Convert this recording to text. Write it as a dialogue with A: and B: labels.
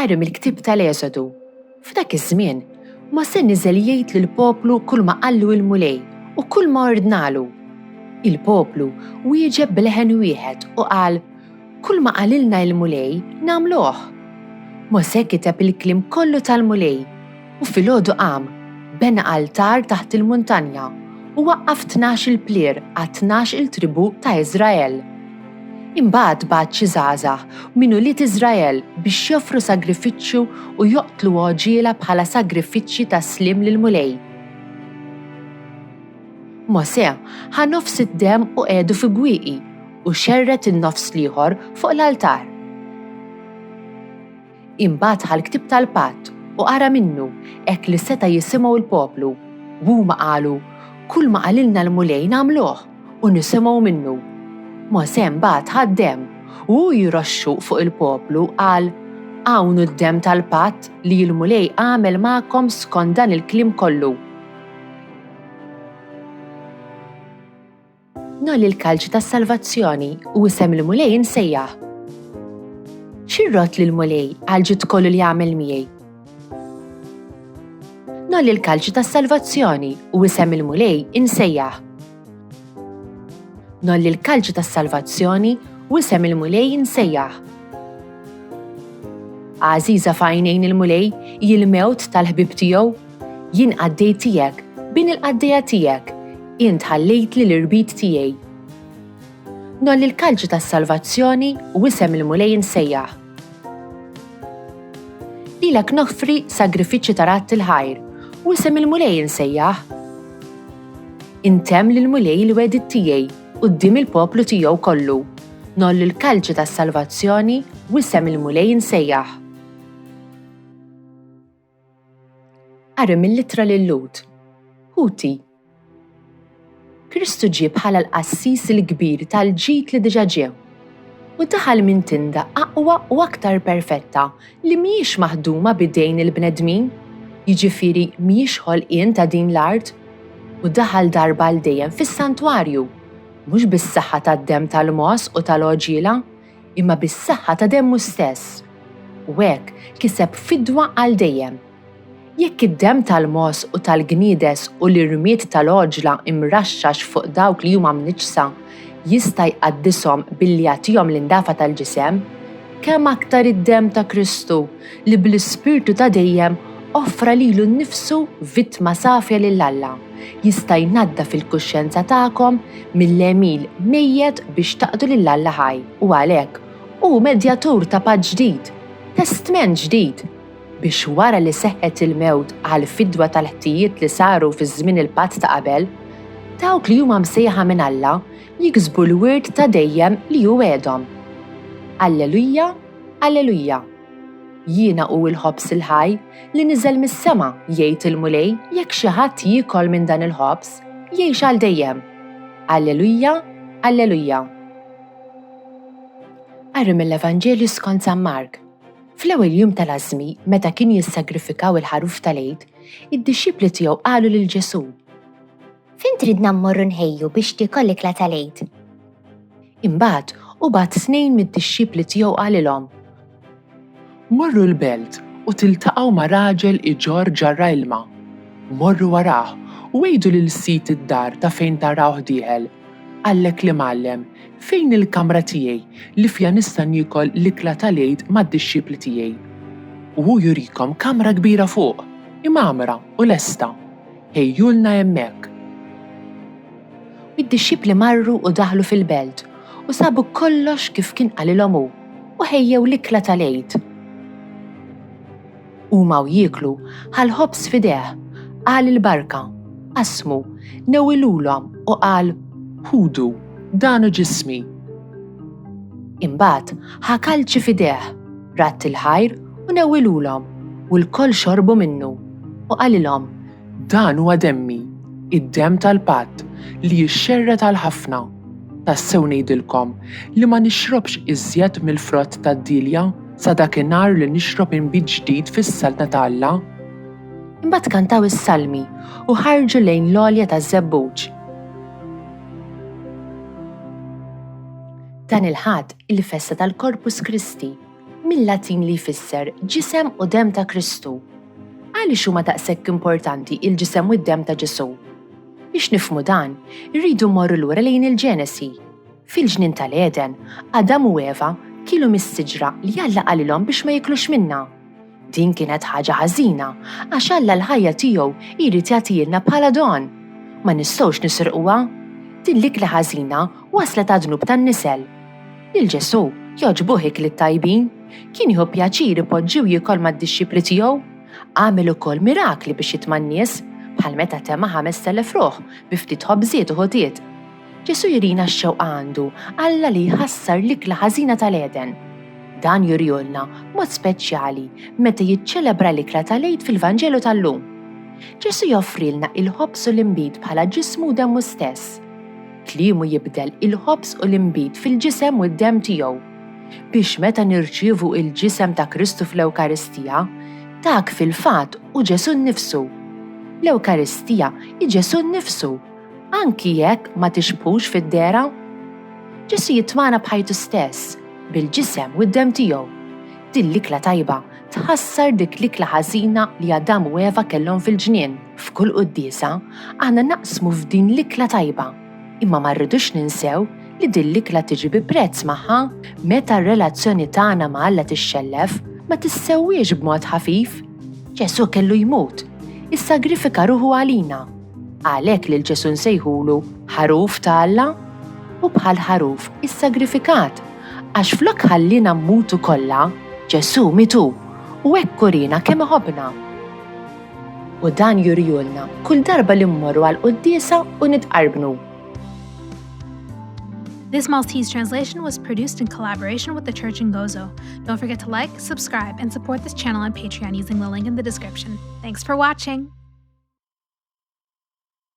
A: Qari mill-ktieb tal-Eżodu. F'dak iż-żmien Mosè niżel jgħid lill-poplu kull ma qallu l-Mulej u kull ma ordnalu. Il-poplu wieġeb b'leħen wieħed u qal kull ma qalilna l-Mulej nagħmluh. Mosè kiteb il-kliem kollu tal-Mulej u filgħodu qam bena altar taħt il-muntanja u waqqaf 12 plier għat 12 tribu ta' Iżrael. Imbagħad bagħat xi żgħażagħ minn ulied Iżrael biex joffru sagrifiċċju u joqtlu għoġiela bħala sagrifiċċji ta' sliem lill-Mulej. Mosè ħa nofs id-demm u qiegħdu fi bwieqi u xerret in-nofs l-ieħor fuq l-altar. Imbagħad ħa l-ktieb tal-Patt u qara minnu hekk li seta' jisimgħu l-poplu u huma qalu kull ma qalilna l-Mulej nagħmluh u nisimgħu minnu. Mosè mbagħad ħa d-demm u jiroxxu fuq il-poplu qal hawn d-demm tal-Patt li l-Mulej għamel magħkom skont dan il-kliem kollu. Nolli l-kalċi tas-salvazzjoni u isem il-Mulej insejjaħ. X'irrott lill-Mulej għal ġid kollu li għamel miegħi? Nolli l-kalċi tas-salvazzjoni u isem il-Mulej insejjaħ. Nolli l-kalċi tas-salvazzjoni u isem il-Mulej insejjaħ. Għażiża f'għajnejn il-Mulej jil-mewt tal-ħbib tiegħu, jien qaddejt tiegħek bin il-qaddejja tiegħek, int ħallejt li l-irbit tiegħi. Nolli l-kalċi tas-salvazzjoni u isem il-Mulej insejjaħ. Lilek noffri sagrifiċċji ta' ratt il-ħajr u isem il-Mulej insejjaħ. Intemm lill-Mulej l-wedid tiegħi quddiem il-poplu tiegħu kollu. Nolli l-kalċi tas-salvazzjoni u isem il-Mulej insejjaħ. Qari mill-ittra lil-Lut. Ħuti. Kristu ġie bħala l-qassis il-kbir tal-ġid li diġà ġie u daħal minn tinda aqwa u aktar perfetta li mhijiex maħduma bidejn il-bnedmin, jiġifieri mhijiex ħolqien ta' din l-art, u daħal darba l dejjem fis-santwarju, mhux bis-saħħa tad-demm tal-mos u tal-għoġiela, imma bis-saħħa ta' demmu stess. U hekk kiseb fidwa għal dejjem. Jekk id-demm tal-mos u tal-gniedes u l-irmiet tal-għoġla imraxxax fuq dawk li huma mniġsa jista' jqaddishom billi jagħtihom l-indafa tal-ġisem, kemm aktar id-demm ta' Kristu li bl-Ispirtu ta' dejjem offra lilu nnifsu vittma safja lill-Alla jista' jnadda fil-kuxjenza tagħkom mill-emil mejjed biex taqdu lill-Alla ħaj u għalhekk hu medjatur ta' paċ ġdid, testament ġdid, biex wara li seħħet il-mewt għal fidwa tal-ħtijiet li saru fi żmien il-patt ta' qabel, dawk li huma msejħa minn Alla jiksbu l-wirt ta' dejjem li hu għedhom. Alleluja, alleluja. Jiena hu l-ħobs il-ħaj li niżel mis-sema jgħid il-Mulej jekk xi ħadd jiekol minn dan il-ħobs jgħix għal dejjem. Alleluja, alleluja. Qari mill-Evanġelju skont San Mark. Fl-ewwel jum tal-għażmi meta kien jissagrifikaw il-ħaruf tal-Għid, id-dixxipli tiegħu qalu lil Ġesu:
B: Fin tridna mmorru nħejju biex tiekoll l-ikla tal-Għid?
A: Imbagħad ubagħad tnejn mid-dixxipli tiegħu qalilhom:
C: Morru l-belt u tiltaqgħu ma' raġel iġor ġarra ilma. Morru warah u għejdu lil sit id-dar ta' fejn tarawh dieħel. Għallek li mgħallem, fejn il-kamra tiegħi li fija nista' niekol l-ikla tal-Għid mad-dixxipli tiegħi. U hu jurikom kamra kbira fuq, imgħamra u lesta. Ejjulna hemmhekk.
A: Id-dixxipli marru u daħlu fil-belt u sabu kollox kif kien qalilhom hu u ħejjew l-ikla tal-Għid. Huma u jieklu ħal-ħobs f'idejh, qal il-barka, qasmu, newwilulhom u qal:
C: Ħudu, danu ġismi.
A: Imbagħad ħa kalċi f'idejh, ratt il-ħajr u newwilulhom u l-koll xorbu minnu u qalilhom:
C: Dan huwa demmi, id-demm tal-Patt li jixxerret għal ħafna. Tassew ngħidilkom li ma nixrobx iżjed mill-frott tad-dilja sa dakinhar li nixrob inbit ġdid fis-saltna ta' Alla.
A: Imbagħad kantaw is-salmi u ħarġu lejn l-għolja taż-żebbuġ. Dan il-ħadd il-festa tal-Korpus Kristi mill-Latin li jfisser ġisem u demm ta' Kristu. Għaliex huma daqshekk importanti il-ġisem u d-demm ta' Ġesu? Biex nifhmu dan, irridu mmorru lura lejn il-Ġenesi. Fil-ġnien tal-Eden, Adam u Eva kienu mis-siġra li Alla qalilhom biex ma jiklux minnha. Din kienet ħaġa ħażina għax Alla l-ħajja tiegħu jrid jagħtilna bħala don. Ma nistgħux nisirquha. Din l-ikla ħażina waslet għad-dnub tan-nisel. Lil Ġesu jogħġbuh ikli tajbin, kien jieħu pjaċir ipoġġiew jikol mad-dixxipli tiegħu, għamel ukoll mirakli biex jitma' n-nies bħal meta tema 5,000 ruħ bi ftit ħobżiet u ħotiet. Ġesu jurina x-xewqa għandu Alla li jħassar l-ikla ħażina tal-Eden. Dan jurjolna mod speċjali meta jiċċelebra l-ikla tal-Għid fil-Vanġelu tal-lum. Ġesu joffrilna il-ħobs u l-imbid bħala ġismu u demmu stess. Kliemu jibdel il-ħobs u l-imbid fil-ġisem u d-demm tiegħu. Biex meta nirċievu il-ġisem ta' Kristu fl-Ewkaristija, dak fil-fatt u Ġesu nnifsu. L-Ewkaristija hi Ġesu nnifsu, anki jekk ma tixbhux fid-dera. Ġesu jitmana bħajtu stess, bil-ġisem u d-demm tiegħu. Din l-ikla tajba tħassar dik l-ikla ħażina li Adam u Eva kellhom fil-ġnien. F'kull quddiesa aħna naqsmu f'din l-ikla tajba. Imma ma rridux ninsew li din l-ikla tiġi bi prezz magħha meta r-relazzjoni tagħna ma' Alla tixxellef ma tissewwiex b'mod ħafif. Ġesu kellu jmut, issagrifika ruħu għalina. Għalhekk lil Ġesu nsejħulu ħaruf ta' Alla u bħal ħaruf issagrifikat għax flok ħallina mmutu kollha, Ġesu mitu u hekk urina kemm iħobbna. U dan jurjulna kull darba li mmorru għal quddiesa u nitqarbnu.
D: This Maltese translation was produced in collaboration with the Church in Gozo. Don't forget to like, subscribe, and support this channel on Patreon using the link in the description. Thanks for watching!